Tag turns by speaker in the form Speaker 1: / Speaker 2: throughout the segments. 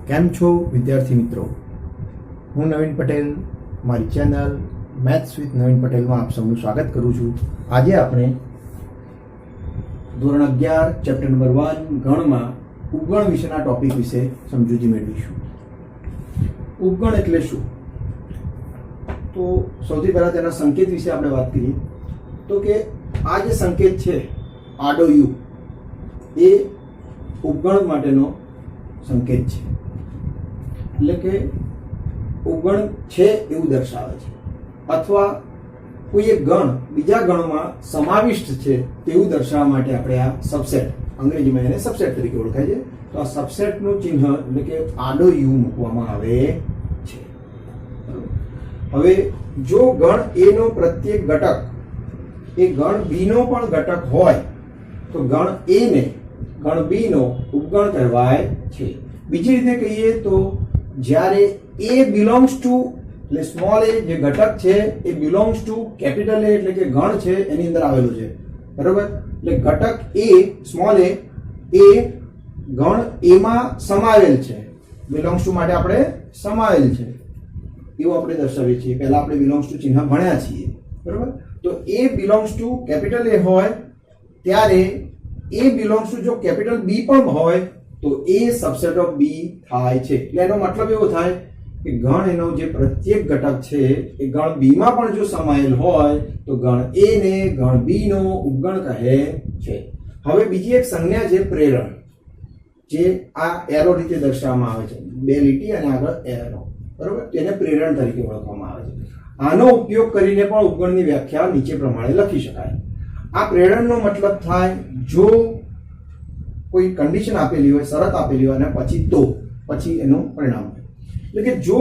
Speaker 1: કેમ છો વિદ્યાર્થી મિત્રો? હું નવીન પટેલ મારી ચેનલ મેથ્સ વિથ નવીન પટેલમાં આપ સૌનું સ્વાગત કરું છું. આજે આપણે ધોરણ 11 ચેપ્ટર નંબર 1 ગણમાં ઉપગણ વિશેના ટોપિક વિશે સમજૂતી મેળવીશું. ઉપગણ એટલે શું? તો સૌથી પહેલા તેના સંકેત વિશે આપણે વાત કરીએ તો કે આ જે સંકેત છે આડો યુ એ ઉપગણ માટેનો સંકેત છે, એટલે કે ઉપગણ છે એવું દર્શાવે છે, અથવા કોઈ એક ગણ બીજા ગણમાં સમાવિષ્ટ છે તેવું દર્શાવવા માટે આપણે આ સબસેટ, અંગ્રેજીમાં એને સબસેટ તરીકે ઓળખાય છે, તો આ સબસેટનું ચિહ્ન એટલે કે આડો યુ મૂકવામાં આવે છે. હવે જો ગણ A નો પ્રત્યેક ઘટક એ ગણ B નો પણ ઘટક હોય તો ગણ A ને ગણ B નો ઉપગણ કહેવાય છે. બીજી રીતે કહીએ તો જ્યારે A belongs to એટલે સ્મોલ a જે ઘટક છે એ belongs to કેપિટલ A એટલે કે ગણ છે એની અંદર આવેલું છે, બરોબર? એટલે ઘટક A સ્મોલ a એ ગણ A માં સમાવેલ છે. belongs to માટે આપણે સમાવેલ છે એવું આપણે દર્શાવીએ છીએ. પહેલા આપણે belongs to ચિહ્ન ભણ્યા છીએ, બરોબર? તો A belongs to capital A હોય ત્યારે A belongs to જો કેપિટલ B પણ હોય તો A સબસેટ ઓફ B થાય છે. એટલે એનો મતલબ એવો થાય કે ગણ એનો જે પ્રત્યેક ઘટક છે એ ગણ B માં પણ જો સમાયેલ હોય તો ગણ A ને ગણ B નો ઉપગણ કહે છે. હવે બીજી એક સંજ્ઞા છે પ્રેરણ, જે આ એરો રીતે દર્શાવવામાં આવે છે, બે લીટી અને આગળ એરો, બરોબર? તેને પ્રેરણ તરીકે ઓળખવામાં આવે છે. આનો ઉપયોગ કરીને પણ ઉપગણની વ્યાખ્યા નીચે પ્રમાણે લખી શકાય. આ પ્રેરણનો મતલબ થાય જો કોઈ કન્ડિશન આપેલી હોય, શરત આપેલી હોય અને પછી તો પછી એનું પરિણામ હોય. એટલે કે જો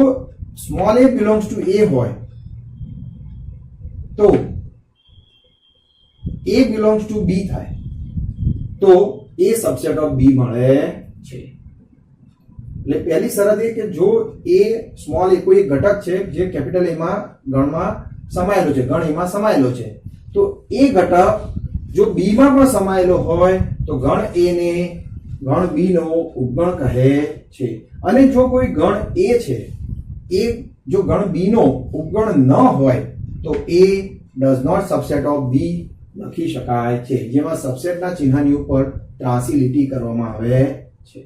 Speaker 1: small a belongs to A હોય તો A belongs to B થાય તો A સબસેટ ઓફ B મળે છે. એટલે પહેલી શરત એ કે જો A સ્મોલ a કોઈ ઘટક છે જે કેપિટલ A માં ગણમાં સમાયેલો છે, ગણ A માં સમાયેલો છે, તો એ ઘટક જો B માં પણ સમાયેલો હોય તો ગણ A ને ગણ B નો ઉપગણ કહે છે. અને જો કોઈ ગણ A છે એ જો ગણ B નો ઉપગણ ન હોય તો A does not subset of B લખી શકાય છે, જેમાં સબસેટના ચિહ્નની ઉપર ત્રાસી લીટી કરવામાં આવે છે.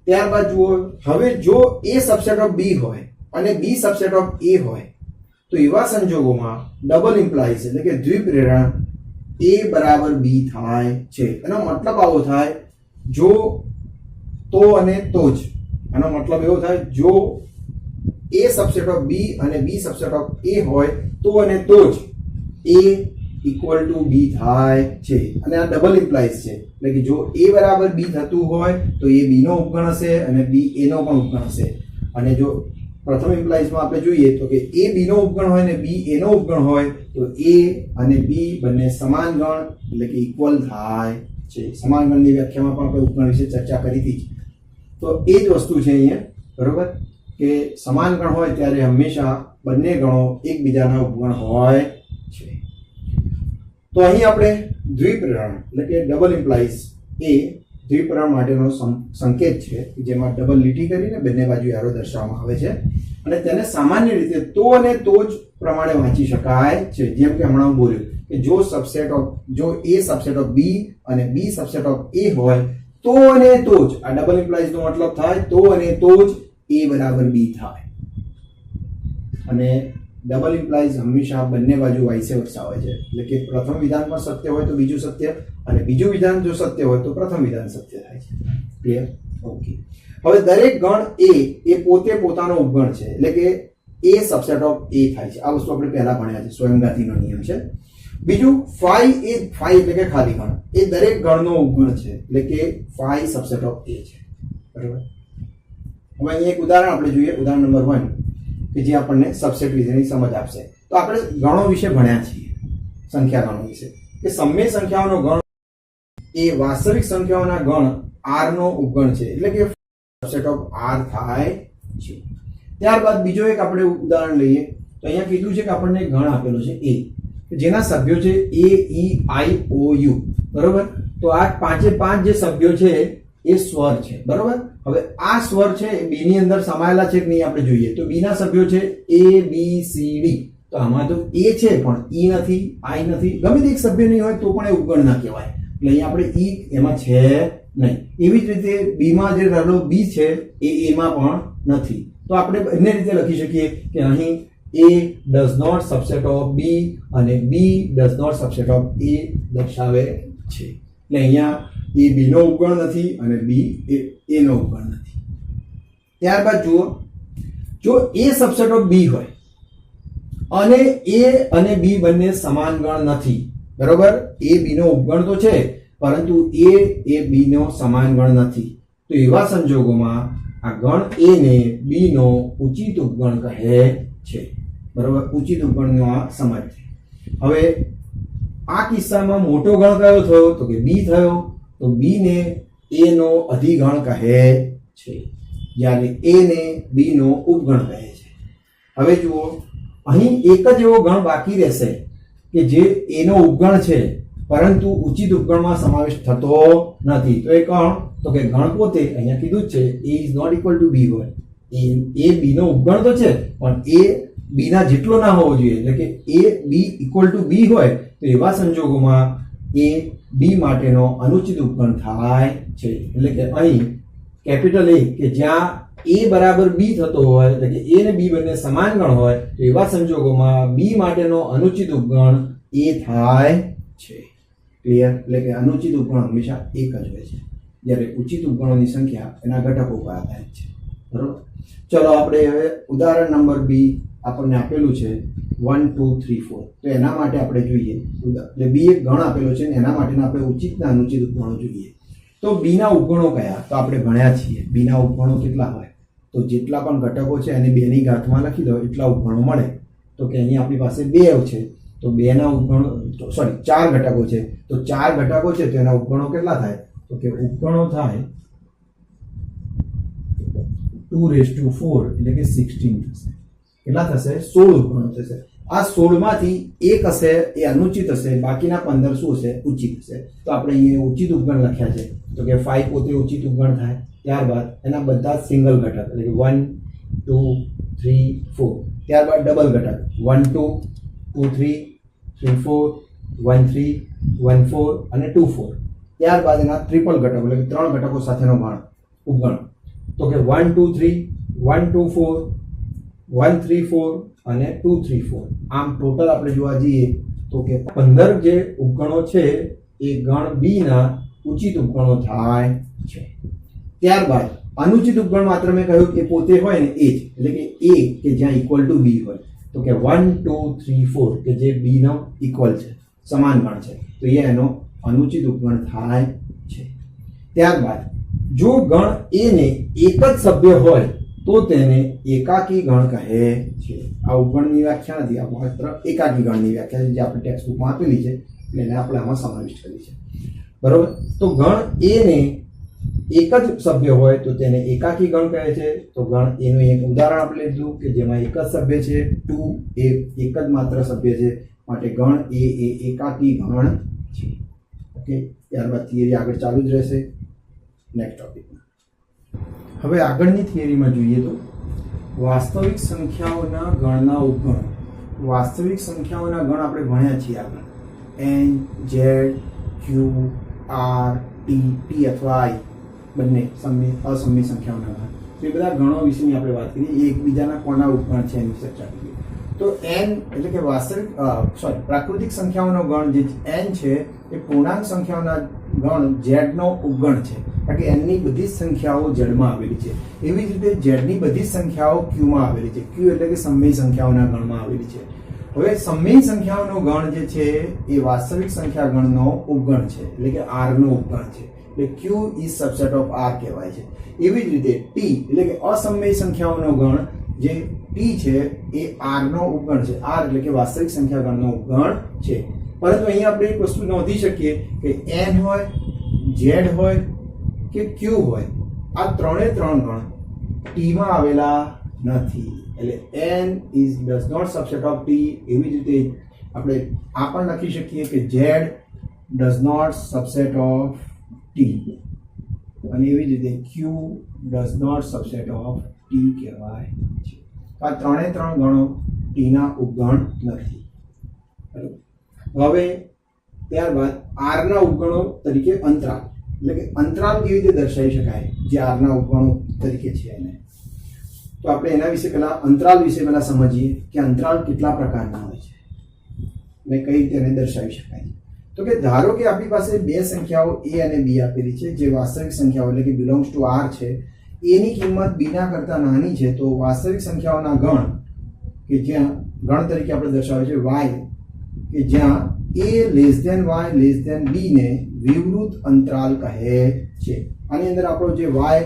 Speaker 1: ત્યારબાદ જુઓ, હવે જો A સબસેટ ઓફ B હોય અને B સબસેટ ઓફ A હોય તો એવા સંજોગોમાં ડબલ ઇમ્પ્લાઇઝ એટલે કે દ્વિપ્રેરણ A બરાબર B થાય છે. એનો મતલબ આવો થાય જો તો અને તો જ, આનો મતલબ એવો થાય જો A સબસેટ ઓફ B અને B સબસેટ ઓફ A હોય તો અને તો જ A ઇક્વલ ટુ B થાય છે. અને આ ડબલ ઇમ્પ્લાઇઝ છે, એટલે કે જો A બરાબર B થતું હોય તો A B નો ઉપગણ હશે અને B A નો પણ ઉપગણ હશે. અને જો પ્રથમ ઇમ્પ્લાઇઝમાં આપણે જોઈએ તો કે A B નો ઉપગણ હોય ને B A નો ઉપગણ હોય તો A અને B બંને સમાન ગણ એટલે કે ઇક્વલ થાય છે. સમાન ગણની વ્યાખ્યામાં પણ આપણે ઉપગણ વિશે ચર્ચા કરી હતી. તો એ જ વસ્તુ છે અહીંયા, બરોબર? કે સમાન ગણ હોય ત્યારે હંમેશા બંને ગણો એકબીજાના ઉપગણ હોય છે. તો અહીં આપણે દ્વિપ્રેરણ એટલે કે ડબલ ઇમ્પ્લાઇઝ એ દ્વિપ્રેરણ માટેનો સંકેત છે, જેમાં ડબલ લીટી કરીને બંને બાજુ એરો દર્શાવવામાં આવે છે અને તેને સામાન્ય રીતે તો અને તો જ પ્રમાણે વાંચી શકાય છે. જેમ કે હમણાં હું બોલ્યો કે જો A સબસેટ ઓફ B અને B સબસેટ ઓફ A હોય તો અને તો જ, આ ડબલ ઇમ્પ્લાઇઝ નો મતલબ થાય તો અને તો જ A બરાબર B થાય. અને ડબલ ઇમ્પ્લાઇઝ હંમેશા બંને બાજુ વાઇસે વર્સા હોય છે, એટલે કે પ્રથમ વિધાન પણ સત્ય હોય તો બીજું સત્ય, અને બીજું વિધાન જો સત્ય હોય તો પ્રથમ વિધાન સત્ય થાય છે. ક્લિયર? ઓકે. હવે દરેક ગણ A એ પોતે પોતાનો ઉપગણ છે, એટલે કે A સબસેટ ઓફ A થાય છે. આ વસ્તુ આપણે પહેલા ભણ્યા છે, સ્વયંઘાતીનો નિયમ છે. બીજું phi એટલે કે ખાલી ગણ એ દરેક ગણનો ઉપગણ છે, એટલે કે phi સબસેટ ઓફ A છે, બરાબર? હવે અહીંયા એક ઉદાહરણ આપણે જોઈએ, ઉદાહરણ નંબર 1 કે જે આપણને સબસેટ વિશેની સમજ આપશે. તો આપણે ગણો વિશે ભણ્યા છીએ, સંખ્યા ગણો વિશે, કે સમય સંખ્યાઓનો ગણ એ વાસ્તવિક સંખ્યાઓના ગણ R નો ઉપગણ છે, એટલે કે સબસેટ ઓફ R થાય છે. ત્યારબાદ બીજો એક આપણે ઉદાહરણ લઈએ તો અહીંયા કીધું છે કે આપણને ગણ આપેલો છે A, જેના સભ્યો છે A E I O U, બરોબર? તો આ પાંચે પાંચ જે સભ્યો છે એ સ્વર છે, બરોબર. હવે આ સ્વર છે એ બી ની અંદર સમાયેલા છે કે નહીં આપણે જોઈએ. તો બી ના સભ્યો છે એ બી સી ડી. તો આમાં તો એ છે પણ ઈ નથી, આઈ નથી. ગમે તે એક સભ્ય નહીં હોય તો પણ એ ઉપગણ ના કહેવાય. એટલે અહીંયા આપણે ઈ એમાં છે નહીં. એવી જ રીતે બી માં જે રહેલો બી છે એ એમાં પણ નથી. તો આપણે બંને રીતે લખી શકીએ કે અહીં A does not subset of B અને B does not subset of A દર્શાવે છે. એટલે અહીંયા એ B નો ઉપગણ નથી અને B એ A નો ઉપગણ નથી. ત્યારબાદ જુઓ, જો A subset of B હોય અને A અને B બંને સમાન ગણ નથી, બરોબર. A B નો ઉપગણ તો છે પરંતુ A એ B નો સમાન ગણ નથી. તો એવા સંજોગોમાં આ ગણ A ને B નો ઉચિત ઉપગણ કહે છે, બરોબર. ઉચિત ઉપગણનો આ સમજ છે. હવે આ કિસ્સામાં મોટો ગણ કયો થયો તો કે B થયો. તો B ને A નો અધિગણ કહે છે, જ્યારે A ને B નો ઉપગણ કહે છે. હવે જુઓ, અહીં એક જ એવો ગણ બાકી રહેશે કે જે A નો ઉપગણ છે પરંતુ ઉચિત ઉપગણમાં સમાવેશ થતો નથી. તો એ કોણ? તો કે ગણ પોતે. અહીંયા કીધું જ છે A is not equal to B હોય. A B નો ઉપગણ તો છે પણ A B ના જેટલો ના હોવો જોઈએ. એટલે કે A B equal to B હોય તો એવા સંજોગોમાં A B માટેનો અનુચિત ઉપગણ થાય છે. એટલે કે અહીં કેપિટલ A કે જ્યાં A બરાબર B થતો હોય, એટલે કે A ને B બંને સમાન ગણ હોય તો એવા સંજોગોમાં B માટેનો અનુચિત ઉપગણ A થાય છે. ક્લિયર? એટલે કે અનુચિત ઉપગણ હંમેશા એક જ હોય છે, જ્યારે ઉચિત ઉપગણોની સંખ્યા એના ઘટકો પર આધારિત છે, બરોબર. ચલો આપણે હવે ઉદાહરણ નંબર બી આપણને આપેલું છે 1 2 3 4. તો એના માટે આપણે જોઈએ, એટલે બી એક ગણ આપેલો છે ને એના માટેના આપણે ઉચિત ને અનુચિત ઉપગણો જોઈએ. તો બી ના ઉપગણો કયા? તો આપણે ભણ્યા છીએ બી ના ઉપગણો કેટલા હોય. તો જેટલા પણ ઘટકો છે એને 2 ની ઘાતમાં લખી દો એટલા ઉપગણો મળે. તો કે અહીંયા આપણી પાસે 2 છે તો 2 ના ઉપગણો, સોરી 4 ઘટકો છે તો 4 ઘટકો છે તો એના ઉપગણો કેટલા થાય? તો કે ઉપગણો થાય 2⁴ એટલે કે 16 થશે. કેટલા થશે? 16 ઉપગણો થશે. આ 16 માંથી એક હશે એ અનુચિત હશે, બાકીના 15 શું હશે? ઉચિત હશે. તો આપણે અહીંયા ઉચિત ઉપગણ લખ્યા છે તો કે 5 પોતે ઉચિત ઉપગણ થાય. ત્યારબાદ એના બધા સિંગલ ઘટક એટલે કે 1 2 3 4. ત્યારબાદ ડબલ ઘટક 1 2 2 3 3 4 1 3 1 4 અને 2 4. ત્યારબાદ એના ટ્રિપલ ઘટકો એટલે કે 3 ઘટકો સાથેનો ગણ ઉપગણ તો કે 1 2 3 1 2 4 1 3 4 અને 2 3 4. આમ ટોટલ આપણે જોવા જઈએ તો કે 15 જે ઉપગણો છે એ ગણ બી ના ઉચિત ઉપગણો થાય છે. ત્યારબાદ અનુચિત ઉપગણ માત્ર મેં કહ્યું કે પોતે હોય ને એ જ, એટલે કે A કે જ્યાં ઇક્વલ ટુ બી હોય. તો કે 1 2 3 4 કે જે બી નો ઇક્વલ છે, સમાન ગણ છે, તો એ એનો અનુચિત ઉપગણ થાય છે. ત્યારબાદ જો ગણ A ને એક જ સભ્ય હોય તો તેને એકાકી ગણ કહે છે. આ ઉપગણની વ્યાખ્યા નથી, આ માત્ર એકાકી ગણની વ્યાખ્યા છે જે આપણે ટેક્સ્ટબુકમાં આપેલી છે એટલે એને આપણે આમાં સમાવિષ્ટ કરી છે, બરોબર. તો ગણ A ને એક જ સભ્ય હોય તો તેને એકાકી ગણ કહે છે. તો ગણ A નું એક ઉદાહરણ આપણે લીધું કે જેમાં એક જ સભ્ય છે, 2 એ એક જ માત્ર સભ્ય છે માટે ગણ A એ એકાકી ગણ છે. ઓકે, ત્યારબાદ થિયરી આગળ ચાલુ જ રહેશે નેક્સ્ટ ટોપિકમાં. હવે આગળની થિયરીમાં જોઈએ તો વાસ્તવિક સંખ્યાઓના ગણના ઉપગણ. વાસ્તવિક સંખ્યાઓના ગણ આપણે ભણ્યા છીએ આગળ, n z q r t p અથવા i બંને અસમય સંખ્યાઓના ગણ. તો એ બધા ગણો વિશેની આપણે વાત કરીએ. એ એકબીજાના કોના ઉપગણ છે એની ચર્ચા કરીએ. તો n એટલે કે વાસ્તવિક પ્રાકૃતિક સંખ્યાઓનો ગણ જે n છે એ પૂર્ણાંક સંખ્યાઓના ગણ z નો ઉપગણ છે, કારણ કે n ની બધી જ સંખ્યાઓ z માં આવેલી છે. એવી જ રીતે z ની બધી જ સંખ્યાઓ q માં આવેલી છે. q એટલે કે સમય સંખ્યાઓના ગણમાં આવેલી છે. હવે સમય સંખ્યાઓનો ગણ જે છે એ વાસ્તવિક સંખ્યા ગણનો ઉપગણ છે, એટલે કે r નો ઉપગણ છે. એટલે q is subset of r કહેવાય છે. એવી જ રીતે t એટલે કે અસમય સંખ્યાઓનો ગણ જે t છે એ r નો ઉપગણ છે. r એટલે કે વાસ્તવિક સંખ્યા ગણનો ઉપગણ છે. પરંતુ અહીંયા આપણે એક વસ્તુ નોંધી શકીએ કે n હોય, z હોય કે q હોય, આ ત્રણે ત્રણ ગણ t માં આવેલા નથી. એટલે n is does not subset of t. એવી જ રીતે આપણે આ પણ લખી શકીએ કે z does not subset of t. અને એવી જ રીતે Q does not subset of T કહેવાય છે. આ ત્રણે ત્રણ ગણો ટીના ઉપગણ નથી. બરાબર. હવે ત્યારબાદ આરના ઉપગણો તરીકે અંતરાલ, એટલે કે અંતરાલ કેવી રીતે દર્શાવી શકાય જે આરના ઉપગણો તરીકે છે એને. તો આપણે એના વિશે પહેલા અંતરાલ વિશે પહેલા સમજીએ કે અંતરાલ કેટલા પ્રકારના હોય છે ને કઈ રીતે એને દર્શાવી શકાય. તો કે ધારો કે આપણી પાસે બે સંખ્યાઓ a અને b આપેલી છે જે વાસ્તવિક સંખ્યાઓ એટલે કે બિલોંગ્સ ટુ r છે. a ની કિંમત b ના કરતા નાની છે તો વાસ્તવિક સંખ્યાઓના ગણ કે જ્યાં ગણ તરીકે આપણે દર્શાવે છે y કે જ્યાં a less than y less than b ને વિવૃત અંતરાલ કહે છે. આની અંદર આપણો જે y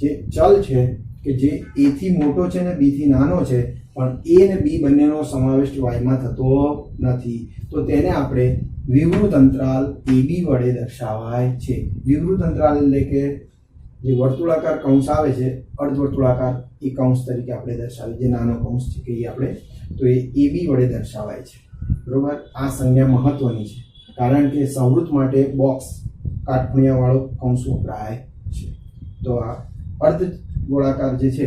Speaker 1: જે ચલ છે કે જે a થી મોટો છે ને b થી નાનો છે પણ a અને b બંનેનો સમાવેશ y માં થતો નથી તો તેને આપણે વિવૃત અંતરાલ ab વડે દર્શાવાય છે. વિવૃત અંતરાલ એટલે કે જે વર્તુળાકાર કૌંસ આવે છે અર્ધવર્તુળાકાર એ કૌંસ તરીકે આપણે દર્શાવીએ, જે નાનો કૌંસ છે કહીએ આપણે તો એ ab વડે દર્શાવાય છે. બરોબર. આ સંજ્ઞા મહત્વની છે કારણ કે સંવૃત માટે બોક્સ કાટખૂણિયા વાળો કૌંસ વપરાય છે. તો આ અર્ધ ગોળાકાર જે છે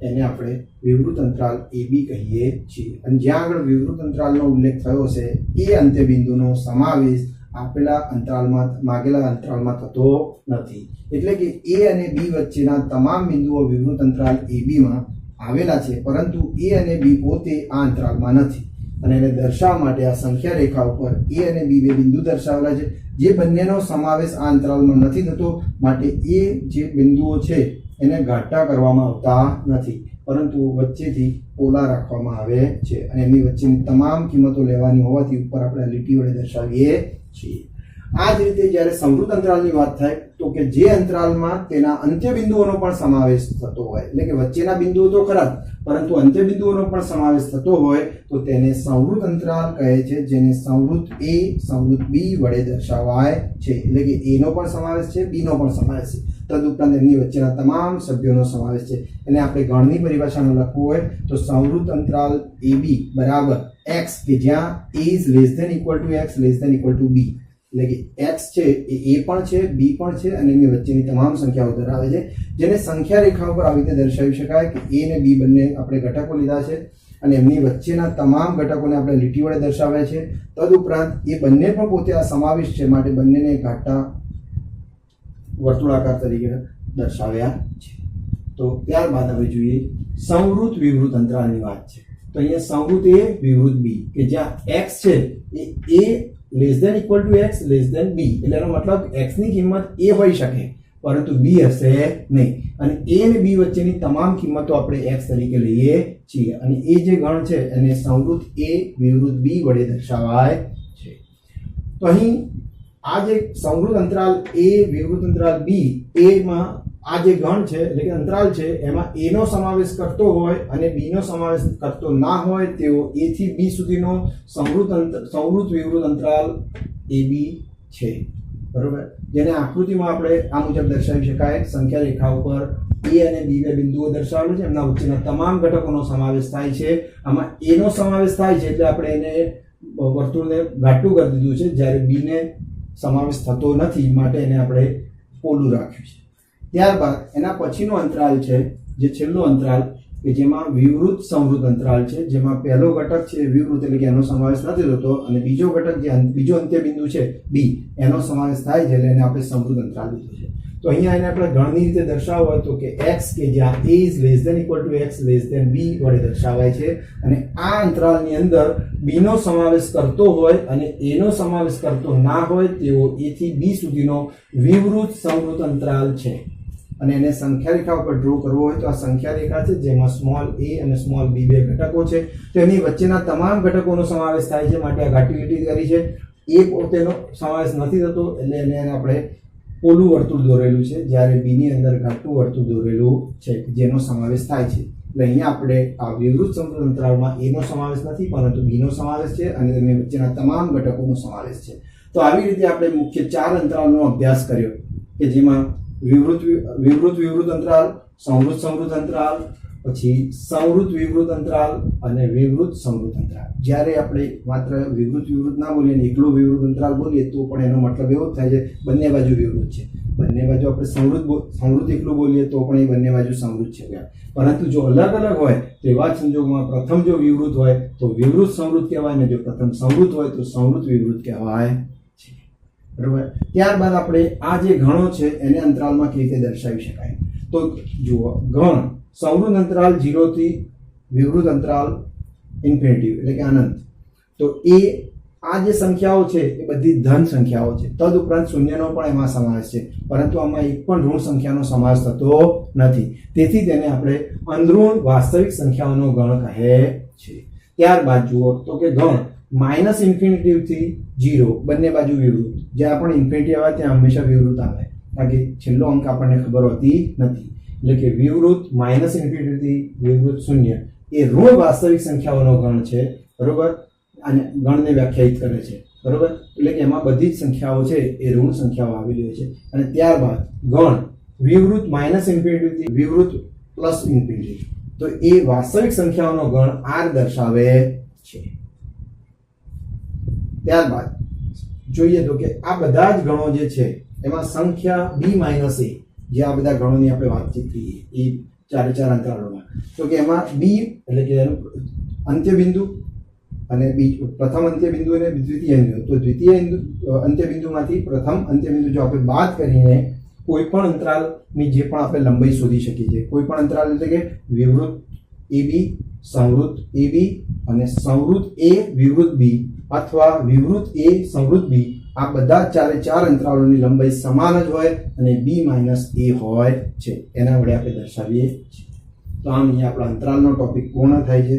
Speaker 1: એને આપણે વિવૃત અંતરાલ AB કહીએ છીએ. અને જ્યાં આગળ વિવૃત અંતરાલનો ઉલ્લેખ થયો છે એ અંત્યબિંદુનો સમાવેશ આપેલા અંતરાલમાં માગેલા અંતરાલમાં થતો નથી. એટલે કે A અને B વચ્ચેના તમામ બિંદુઓ વિવૃત અંતરાલ AB માં આવેલા છે પરંતુ A અને B પોતે આ અંતરાલમાં નથી. અને એને દર્શાવવા માટે આ સંખ્યા રેખા ઉપર A અને B બે બિંદુ દર્શાવેલા છે જે બંનેનો સમાવેશ આ અંતરાલમાં નથી થતો. માટે એ જે બિંદુઓ છે એને ઘાટા કરવામાં આવતા નથી પરંતુ વચ્ચેથી પોલા રાખવામાં આવે છે અને એમની વચ્ચેની તમામ કિંમતો લેવાની હોવાથી ઉપર આપણે લીટી વડે દર્શાવીએ છીએ. આ જ રીતે જ્યારે સંવૃત અંતરાલની વાત થાય તો કે જે અંતરાલમાં તેના અંત્યબિંદુઓનો પણ સમાવેશ થતો હોય, એટલે કે વચ્ચેના બિંદુઓ તો ખરા પરંતુ અંત્યબિંદુઓનો પણ સમાવેશ થતો હોય તો તેને સંવૃત અંતરાલ કહે છે, જેને સંવૃત A સંવૃત B વડે દર્શાવાય છે. એટલે કે A નો પણ સમાવેશ છે, B નો પણ સમાવેશ છે, તદુપરાંત એમની વચ્ચેના તમામ સભ્યોનો સમાવેશ છે. એને આપણે ગણની પરિભાષામાં લખવું હોય તો સંવૃત અંતરાલ AB બરાબર x કે જ્યાં A is less than equal to x less than equal to B, એટલે કે x છે એ a પણ છે b પણ છે અને એની વચ્ચેની તમામ સંખ્યાઓ ધરાવે છે, જેને સંખ્યા રેખા ઉપર આવી રીતે દર્શાવી શકાય કે a અને b બંને આપણે ઘટકો લીધા છે અને એમની વચ્ચેના તમામ ઘટકોને આપણે લીટી વડે દર્શાવ્યા છે. તદુપરાંત એ બંને પણ પોતે આ સમાવિષ્ટ છે માટે બંનેને ઘાટા વર્તુળાકાર તરીકે દર્શાવ્યા છે. તો ત્યારબાદ હવે જોઈએ સંવૃત વિવૃત અંતરાલની વાત છે. તો અહીંયા સંવૃત a વિવૃત b કે જ્યાં x છે એ a less than equal to x less than b, એટલે એનો મતલબ x ની કિંમત a હોઈ શકે પરંતુ b હશે નહીં અને a અને b વચ્ચેની તમામ કિંમતો આપણે x તરીકે લઈએ છીએ અને એ જે ગણ છે એને સંવૃત a વિવૃત b વડે દર્શાવાય છે. તો અહીં આ જે સંવૃત અંતરાલ a વિવૃત અંતરાલ b a માં આ જે ગણ છે એટલે કે અંતરાલ છે એમાં a નો સમાવેશ કરતો હોય અને b નો સમાવેશ કરતો ના હોય તેવો a થી b સુધીનો સંવૃત વિવૃત અંતરાલ AB છે. બરોબર. જેને આકૃતિમાં આપણે આ મુજબ દર્શાવી શકાય. સંખ્યા રેખા ઉપર a અને b બે બિંદુઓ દર્શાવેલા છે, એમના વચ્ચેના તમામ ઘટકોનો સમાવેશ થાય છે. આમાં a નો સમાવેશ થાય છે એટલે આપણે એને વર્તુળને ઘાટું કરી દીધું છે, જ્યારે b ને સમાવેશ થતો નથી માટે એને આપણે પોલું રાખ્યું છે. ત્યારબાદ એના પછીનો અંતરાલ છે જે છેલ્લો અંતરાલ કે જેમાં વિવૃત સંવૃત અંતરાલ છે, જેમાં પહેલો ઘટક છે વિવૃત એટલે કે એનો સમાવેશ નથી થતો અને બીજો ઘટક જે બીજો અંત્યબિંદુ છે b એનો સમાવેશ થાય છે એટલે એને આપણે સંવૃત અંતરાલ લીધો છે. તો અહીંયા એને આપણે ગણની રીતે દર્શાવવો હોય તો કે x કે જ્યાં a is less than equal to x less than b વડે દર્શાવાય છે અને આ અંતરાલની અંદર b નો સમાવેશ કરતો હોય અને a નો સમાવેશ કરતો ના હોય તેવો a થી b સુધીનો વિવૃત સંવૃત અંતરાલ છે. અને એને સંખ્યા રેખા ઉપર ડ્રો કરવો હોય તો આ સંખ્યા રેખા છે જેમાં સ્મોલ a અને સ્મોલ b બે ઘટકો છે તો એની વચ્ચેના તમામ ઘટકોનો સમાવેશ થાય છે માટે આ ઘાટી લીટી કરી છે. a પોતેનો સમાવેશ નથી થતો એટલે એને આપણે પોલું વર્તુળ દોરેલું છે, જ્યારે b ની અંદર ઘાટું વર્તુળ દોરેલું છે જેનો સમાવેશ થાય છે. એટલે અહીંયા આપણે આ વિવૃત સંવૃત અંતરાલમાં a નો સમાવેશ નથી પરંતુ b નો સમાવેશ છે અને તેની વચ્ચેના તમામ ઘટકોનો સમાવેશ છે. તો આવી રીતે આપણે મુખ્ય 4 અંતરાલનો અભ્યાસ કર્યો કે જેમાં વિવૃત વિવૃત અંતરાલ, સંવૃત સંવૃત અંતરાલ, પછી સંવૃત વિવૃત અંતરાલ અને વિવૃત સંવૃત અંતરાલ. જ્યારે આપણે માત્ર વિવૃત વિવૃત ના બોલીએ ને એકલું વિવૃત અંતરાલ બોલીએ તો પણ એનો મતલબ એવો જ થાય છે બંને બાજુ વિવૃત છે. બંને બાજુ આપણે સંવૃત એકલું બોલીએ તો પણ એ બંને બાજુ સંવૃત છે. પરંતુ જો અલગ અલગ હોય તો એવા જ સંજોગોમાં પ્રથમ જો વિવૃત હોય તો વિવૃત સંવૃત કહેવાય ને જો પ્રથમ સંવૃત હોય તો સંવૃત વિવૃત કહેવાય છે. બરોબર. ત્યારબાદ આપણે આ જે ગણો છે એને અંતરાલમાં કેવી રીતે દર્શાવી શકાય? તો જુઓ, ગણ સંવૃત અંતરાલ 0 થી વિવૃત અંતરાલ ઇન્ફિનિટી એટલે કે અનંત. તો એ આ જે સંખ્યાઓ છે એ બધી ધન સંખ્યાઓ છે. તદ ઉપરાંત શૂન્યનો પણ એમાં સમાવેશ છે, પરંતુ આમાં એક પણ ઋણ સંખ્યાનો સમાવેશ થતો નથી. તેથી તેને આપણે અંદરૂણ વાસ્તવિક સંખ્યાઓનો ગણ કહે છે. ત્યારબાદ જુઓ તો કે ગણ માઇનસ ઇન્ફિનિટી થી 0 બંને બાજુ વિવૃત. જ્યાં પણ ઇન્ફિનિટી આવે ત્યાં હંમેશા વિવૃત આવે, કારણ કે છેલ્લો અંક આપણને ખબર હોતી નથી. એટલે કે વિવૃત માઇનસ ઇન્ફિનિટી વિવૃત 0 એ ઋણ વાસ્તવિક સંખ્યાઓનો ગણ છે. બરોબર. અને ગણને વ્યાખ્યાયિત કરે છે. બરોબર. એટલે કે એમાં બધી જ સંખ્યાઓ છે એ ઋણ સંખ્યાઓ આવેલી હોય છે. અને ત્યારબાદ ગણ વિવૃત માઇનસ ઇન્ફિનિટી થી વિવૃત પ્લસ ઇન્ફિનિટી, તો એ વાસ્તવિક સંખ્યાઓનો ગણ r દર્શાવે છે. ત્યારબાદ જોઈએ તો કે આ બધા જ ગણો જે છે એમાં સંખ્યા b માઇનસ a, જે આ બધા ગણોની આપણે વાતચીત થઈ એ ચારે ચાર અંતરાલોમાં, તો કે એમાં b એટલે કે એનું અંત્ય બિંદુ અને પ્રથમ અંત્ય બિંદુ અને દ્વિતીય બિંદુ. તો દ્વિતીય અંત્ય બિંદુમાંથી પ્રથમ અંત્ય બિંદુ જો આપણે બાદ કરીને કોઈ પણ અંતરાલની જે પણ આપણે લંબાઈ શોધી શકીએ છીએ, કોઈ પણ અંતરાલ એટલે કે વિવૃત ab, સંવૃત ab અને સંવૃત a વિવૃત b અથવા વિવૃત a સંવૃત b, આ બધા ચારે ચાર અંતરાલોની લંબાઈ સમાન જ હોય અને b માઇનસ a હોય છે. એના વડે આપણે દર્શાવીએ છીએ. તો આમ અહીંયા આપણા અંતરાલનો ટોપિક પૂર્ણ થાય છે.